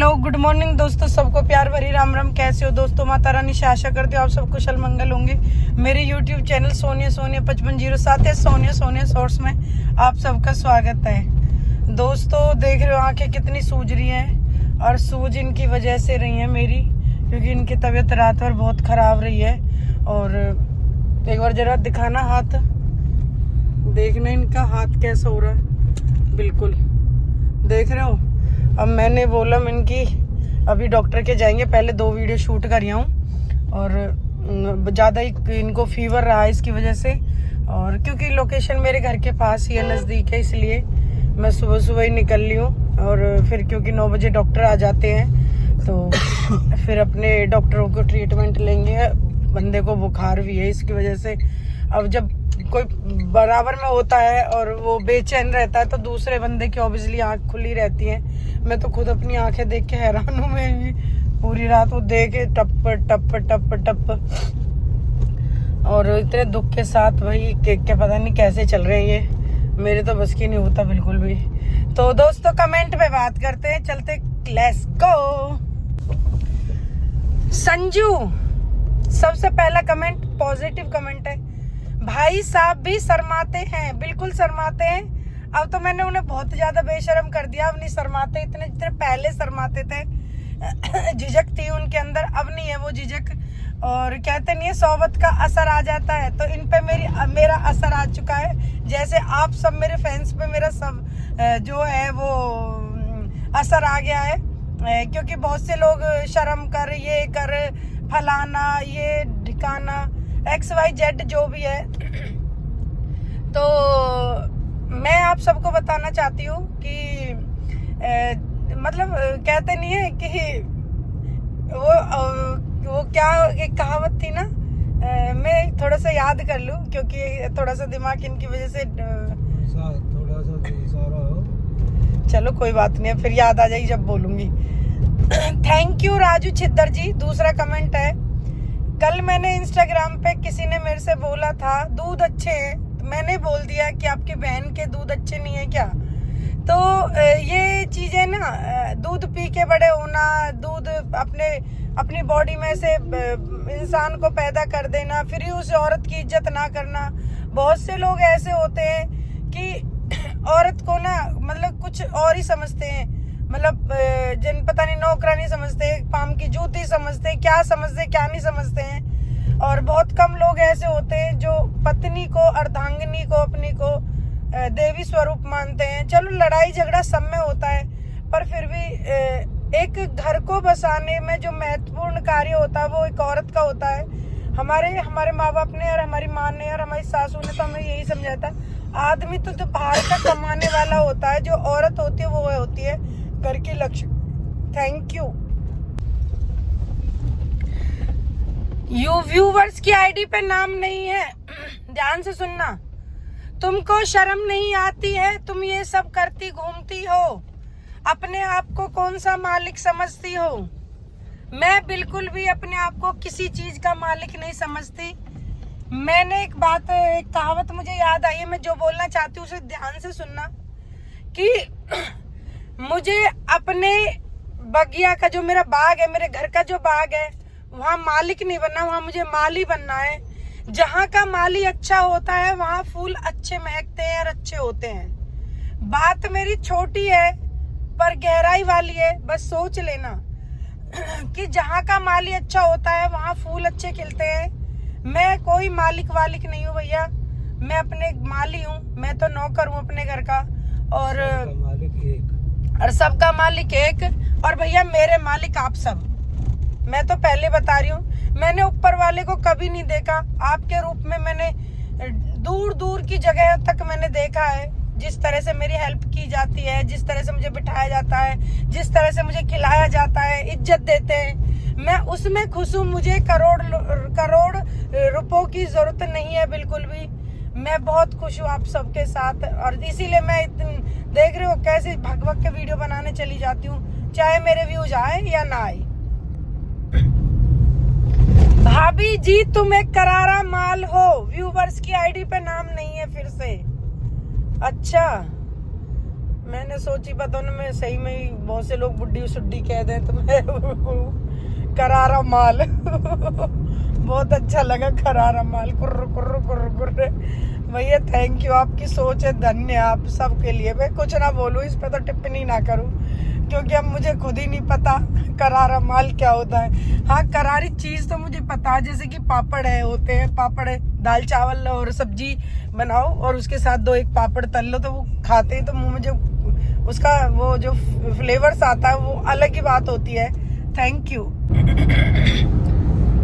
Hello good morning दोस्तों, सबको प्यार भरी राम राम। कैसे हो दोस्तों? माता रानी से आशा करती हूँ आप सब कुशल मंगल होंगे। मेरे यूट्यूब चैनल सोनिया 5507 या सोनिया शॉर्ट्स में आप सबका स्वागत है। दोस्तों देख रहे हो आंखें कितनी सूज रही हैं, और सूज इनकी वजह से रही है मेरी, क्योंकि इनकी तबीयत रात भर बहुत खराब रही है। और एक बार जरा दिखाना हाथ, देखना इनका हाथ कैसा हो रहा है। बिल्कुल देख रहे हो। अब मैंने बोला इनकी अभी डॉक्टर के जाएंगे, पहले 2 वीडियो शूट कर आऊँ, और ज़्यादा ही इनको फीवर रहा है इसकी वजह से। और क्योंकि लोकेशन मेरे घर के पास ही है, नज़दीक है, इसलिए मैं सुबह ही निकल ली हूँ। और फिर क्योंकि 9 बजे डॉक्टर आ जाते हैं, तो फिर अपने डॉक्टरों को ट्रीटमेंट लेंगे। बंदे को बुखार भी है, इसकी वजह से अब जब कोई बराबर में होता है और वो बेचैन रहता है, तो दूसरे बंदे की ऑब्वियसली आंख खुली रहती है। मैं तो खुद अपनी आंखें देख के हैरान हूँ। मैं भी पूरी रात वो देखे टप टप टप टप, और इतने दुख के साथ भाई के पता नहीं कैसे चल रहे हैं ये, मेरे तो बस की नहीं होता बिल्कुल भी। तो दोस्तों कमेंट पे बात करते हैं, चलते लेट्स गो। संजू सबसे पहला कमेंट पॉजिटिव कमेंट है। भाई साहब भी शर्माते हैं, बिल्कुल शर्माते हैं। अब तो मैंने उन्हें बहुत ज्यादा बेशर्म कर दिया, अब नहीं शर्माते इतने जितने पहले शर्माते थे। झिझक थी उनके अंदर, अब नहीं है वो झिझक। और कहते नहीं है सोबत का असर आ जाता है, तो इन पे मेरा असर आ चुका है। जैसे आप सब मेरे फैंस पे मेरा सब जो है वो असर आ गया है, क्योंकि बहुत से लोग शर्म कर, ये कर, फलाना, ये ढिकाना, XYZ जो भी है। तो मैं आप सबको बताना चाहती हूँ कि मतलब कहते नहीं है कि वो क्या एक कहावत थी ना, मैं थोड़ा सा याद कर लूँ, क्योंकि थोड़ा सा दिमाग इनकी वजह से थोड़ा सा इशारा हो। चलो कोई बात नहीं है, फिर याद आ जाएगी जब बोलूंगी। थैंक यू राजू छिद्दर जी। दूसरा कमेंट है, कल मैंने इंस्टाग्राम पे किसी ने मेरे से बोला था दूध अच्छे हैं, तो मैंने बोल दिया कि आपकी बहन के दूध अच्छे नहीं है क्या। तो ये चीजें ना, दूध पी के बड़े होना, दूध अपनी बॉडी में से इंसान को पैदा कर देना, फिर उस औरत की इज्जत ना करना। बहुत से लोग ऐसे होते हैं कि औरत को ना मतलब कुछ और ही समझते हैं, मतलब जिन पता नहीं नौकरानी समझते, पाम की जूती समझते, क्या समझते क्या नहीं समझते हैं। और बहुत कम लोग ऐसे होते हैं जो पत्नी को, अर्धांगिनी को, अपनी को देवी स्वरूप मानते हैं। चलो लड़ाई झगड़ा सब में होता है, पर फिर भी एक घर को बसाने में जो महत्वपूर्ण कार्य होता है वो एक औरत का होता है। हमारे माँ बाप ने और हमारी माँ ने और हमारी सासू ने तो हमें यही समझाया था, आदमी तो जो बाहर का कमाने वाला होता है, जो औरत होती है वो होती है घर की लक्ष्मी। Thank you. व्यूवर्स की आईडी पे नाम नहीं है, ध्यान से सुनना। तुमको शर्म नहीं आती है, तुम ये सब करती घूमती हो, अपने आप को कौन सा मालिक समझती हो। मैं बिल्कुल भी अपने आप को किसी चीज का मालिक नहीं समझती। मैंने एक कहावत मुझे याद आई है, मैं जो बोलना चाहती हूँ उसे ध्यान से सुनना, कि मुझे अपने बगिया का, जो मेरा बाग है, मेरे घर का जो बाग है, वहाँ मालिक नहीं बनना, वहाँ मुझे माली बनना है। जहाँ का माली अच्छा होता है वहाँ फूल अच्छे महकते हैं और अच्छे होते हैं। बात मेरी छोटी है पर गहराई वाली है, बस सोच लेना कि जहाँ का माली अच्छा होता है वहाँ फूल अच्छे खिलते हैं। मैं कोई मालिक वालिक नहीं हूँ भैया, मैं अपने माली हूँ, मैं तो नौकर हूँ अपने घर का। और सबका मालिक एक, और भैया मेरे मालिक आप सब। मैं तो पहले बता रही हूँ, मैंने ऊपर वाले को कभी नहीं देखा, आपके रूप में मैंने दूर दूर की जगह तक मैंने देखा है। जिस तरह से मेरी हेल्प की जाती है, जिस तरह से मुझे बिठाया जाता है, जिस तरह से मुझे खिलाया जाता है, इज्जत देते हैं, मैं उसमें खुश हूँ। मुझे करोड़ रुपयों की जरूरत नहीं है बिल्कुल भी। मैं बहुत खुश हूँ आप सबके साथ, और इसीलिए मैं देख रहे हो कैसे भग के वीडियो बनाने चली जाती हूँ, चाहे मेरे व्यूज आए या ना आए। भाभी जी तुम एक करारा माल हो। व्यूवर्स की आईडी पे नाम नहीं है फिर से। अच्छा मैंने सोची पता नहीं मैं सही में ही बहुत से लोग बुड्ढी सुड्डी कह दें तो मैं करारा माल बहुत अच्छा लगा करारा माल कुर्र कुर्र कुर्र कुर्र। भैया थैंक यू, आपकी सोच है धन्य आप सबके लिए। मैं कुछ ना बोलूँ इस पे तो टिप्पणी ना करूँ क्योंकि अब मुझे खुद ही नहीं पता करारा माल क्या होता है। हाँ करारी चीज तो मुझे पता है, जैसे कि पापड़ है होते हैं, पापड़ है, दाल चावल और सब्जी बनाओ और उसके साथ 2-1 पापड़ तल लो तो वो खाते हैं तो मुंह में जो उसका वो जो फ्लेवर्स आता है वो अलग ही बात होती है। Thank you.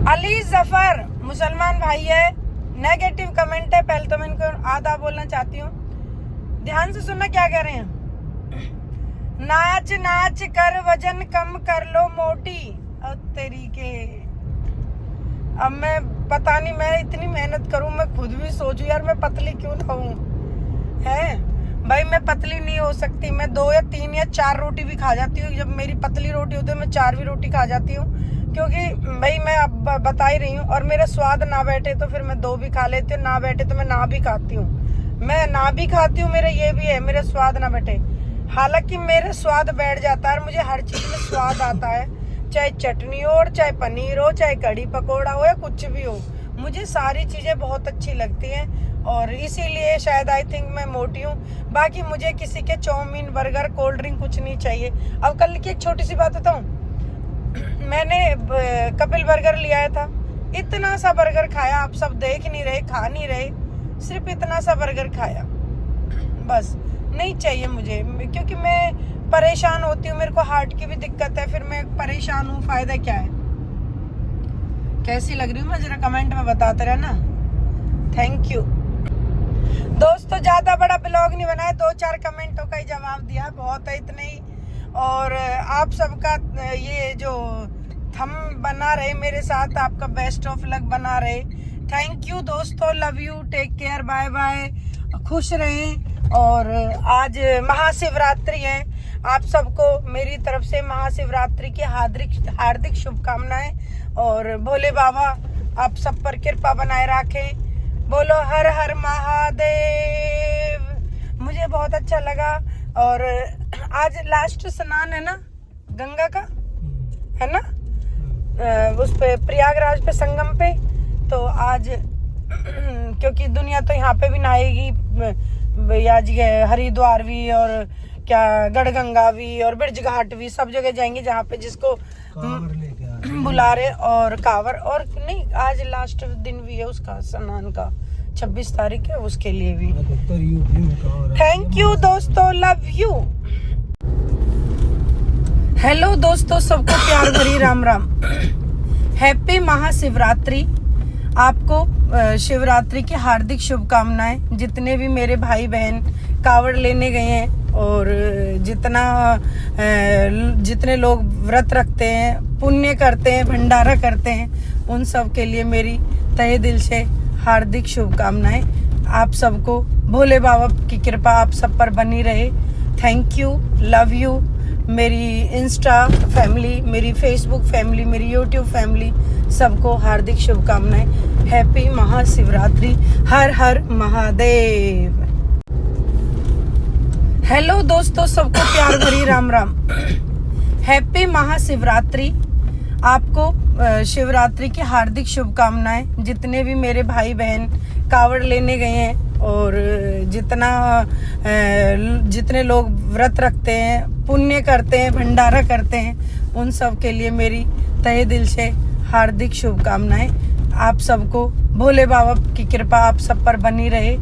अली जफर मुसलमान भाई है, नेगेटिव कमेंट है, पहले तो मैं इनको आधा बोलना चाहती हूँ, ध्यान से सुनना क्या कह रहे हैं। नाच नाच कर वजन कम कर लो मोटी। और तेरी के अब मैं पता नहीं मैं इतनी मेहनत करूं, मैं खुद भी सोचूं यार मैं पतली क्यों ना हूं। है भाई मैं पतली नहीं हो सकती, मैं 2 या 3 या 4 रोटी भी खा जाती हूँ। जब मेरी पतली रोटी होती है मैं 4 भी रोटी खा जाती हूँ क्योंकि भाई मैं अब बता ही रही हूँ। और मेरा स्वाद ना बैठे तो फिर मैं 2 भी खा लेती हूँ, ना बैठे तो मैं ना भी खाती हूँ। मैं ना भी खाती हूँ, मेरा ये भी है मेरा स्वाद ना बैठे। हालांकि मेरा स्वाद बैठ जाता है, मुझे हर चीज में स्वाद आता है, चाहे चटनी हो, चाहे पनीर हो, चाहे कढ़ी पकौड़ा हो या कुछ भी हो, मुझे सारी चीजें बहुत अच्छी लगती हैं और इसीलिए शायद आई थिंक मैं मोटी हूँ। बाकी मुझे किसी के चाउमीन बर्गर कोल्ड ड्रिंक कुछ नहीं चाहिए। अब कल की एक छोटी सी बात बताऊं, मैंने कपिल बर्गर लिया था, इतना सा बर्गर खाया, आप सब देख नहीं रहे, खा नहीं रहे, सिर्फ इतना सा बर्गर खाया बस। नहीं चाहिए मुझे क्योंकि मैं परेशान होती हूँ, मेरे को हार्ट की भी दिक्कत है, फिर मैं परेशान हूँ, फायदा क्या है। कैसी लग रही हूँ मैं जरा कमेंट में बताते रहना। थैंक यू दोस्तों, ज्यादा बड़ा ब्लॉग नहीं बनाया, 2-4 कमेंटों का ही जवाब दिया, बहुत है इतने ही। और आप सबका ये जो थम बना रहे मेरे साथ, आपका बेस्ट ऑफ लक बना रहे। थैंक यू दोस्तों, love you, take care, bye bye, खुश रहें। और आज महाशिवरात्रि है, आप सबको मेरी तरफ से महाशिवरात्रि की हार्दिक शुभकामनाएं और भोले बाबा आप सब पर कृपा बनाए रखें। बोलो हर हर महादेव। मुझे बहुत अच्छा लगा और आज लास्ट स्नान है ना गंगा का, है ना, उस पे प्रयागराज पे संगम पे, तो आज क्योंकि दुनिया तो यहाँ पे भी नहाएगी, आज हरिद्वार भी और क्या गढ़गंगा भी और ब्रज घाट भी, सब जगह जाएंगे जहाँ पे जिसको बुला रहे, और कांवर, और नहीं आज लास्ट दिन भी है उसका स्नान का, 26 तारीख है, उसके लिए भी। थैंक यू दोस्तों, लव यू। हेलो दोस्तों, सबको प्यार भरी राम राम, हैप्पी महाशिवरात्रि। आपको शिवरात्रि की हार्दिक शुभकामनाएं। जितने भी मेरे भाई बहन कावड़ लेने गए हैं और जितने लोग व्रत रखते हैं, पुण्य करते हैं, भंडारा करते हैं, उन सब के लिए मेरी तहे दिल से हार्दिक शुभकामनाएं। आप सबको भोले बाबा की कृपा आप सब पर बनी रहे। Thank you, love you. मेरी इंस्टा फैमिली, मेरी फेसबुक फैमिली, मेरी यूट्यूब फैमिली, सबको हार्दिक शुभकामनाएं। हैप्पी महाशिवरात्रि, हर हर महादेव। हेलो दोस्तों, सबको प्यार भरी राम राम, हैप्पी महाशिवरात्रि। आपको शिवरात्रि की हार्दिक शुभकामनाएं। जितने भी मेरे भाई बहन कावड़ लेने गए हैं और जितने लोग व्रत रखते हैं, पुण्य करते हैं, भंडारा करते हैं, उन सब के लिए मेरी तहे दिल से हार्दिक शुभकामनाएं। आप सबको भोले बाबा की कृपा आप सब पर बनी रहे।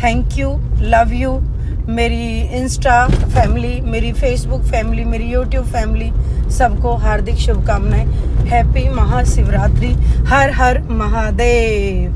Thank you, love you. मेरी इंस्टा फैमिली, मेरी फेसबुक फैमिली, मेरी यूट्यूब फैमिली, सबको हार्दिक शुभकामनाएं। हैप्पी महाशिवरात्रि, हर हर महादेव।